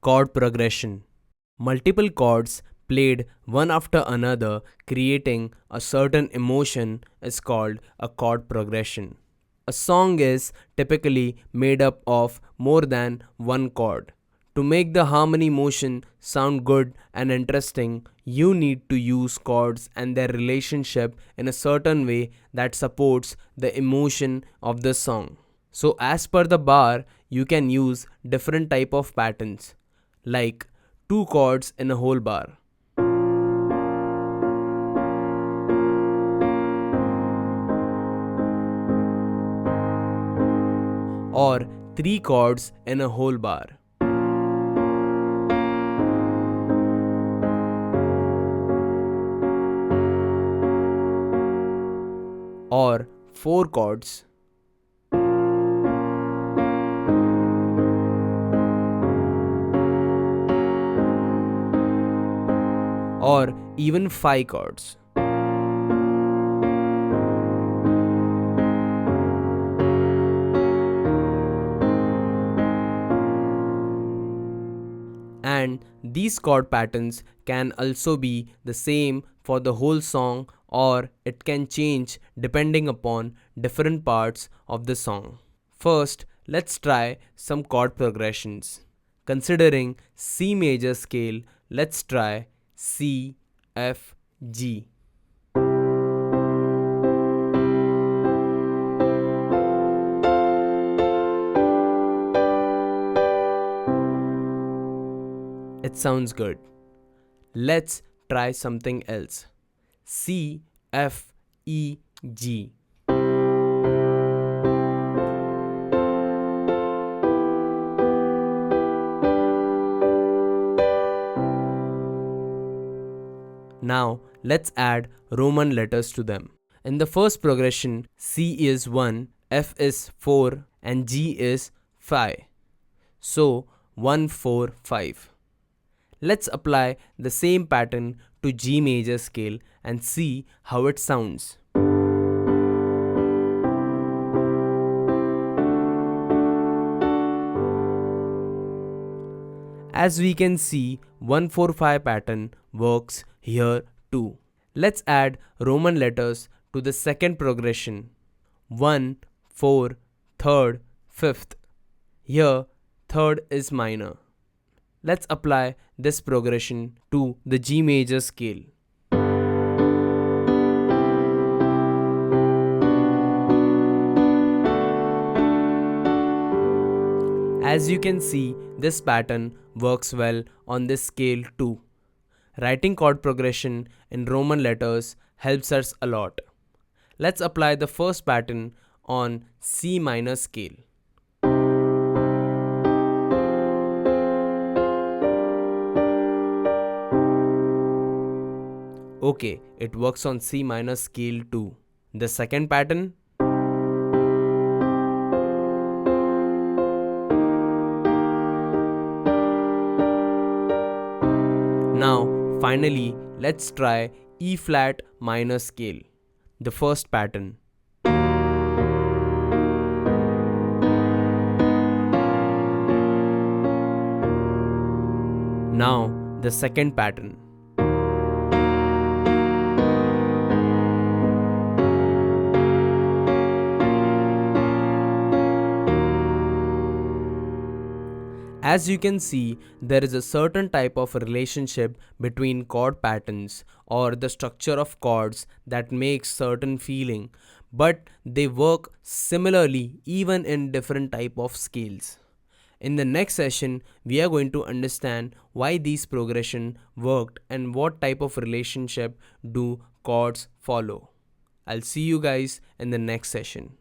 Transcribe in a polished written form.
Chord progression. Multiple chords played one after another creating a certain emotion is called a chord progression. A song is typically made up of more than one chord. To make the harmony motion sound good and interesting, you need to use chords and their relationship in a certain way that supports the emotion of the song. So as per the bar, you can use different type of patterns like two chords in a whole bar, or three chords in a whole bar, or four chords, or even five chords. And these chord patterns can also be the same for the whole song, or it can change depending upon different parts of the song. First, let's try some chord progressions. Considering C major scale, let's try C, F, G. It sounds good. Let's try something else. C, F, E, G. Now let's add Roman letters to them. In the first progression, C is 1, F is 4 and G is 5. So 1, 4, 5. Let's apply the same pattern to G major scale and see how it sounds. As we can see, 1-4-5 pattern works here too. Let's add Roman letters to the second progression. 1, 4, 3rd, 5th. Here, 3rd is minor. Let's apply this progression to the G major scale. As you can see, this pattern works well on this scale too. Writing chord progression in Roman letters helps us a lot. Let's apply the first pattern on C minor scale. Okay, it works on C minor scale too. The second pattern. Now, finally, let's try E flat minor scale, the first pattern. Now, the second pattern. As you can see, there is a certain type of relationship between chord patterns or the structure of chords that makes certain feeling, but they work similarly even in different type of scales. In the next session, we are going to understand why these progression worked and what type of relationship do chords follow. I'll see you guys in the next session.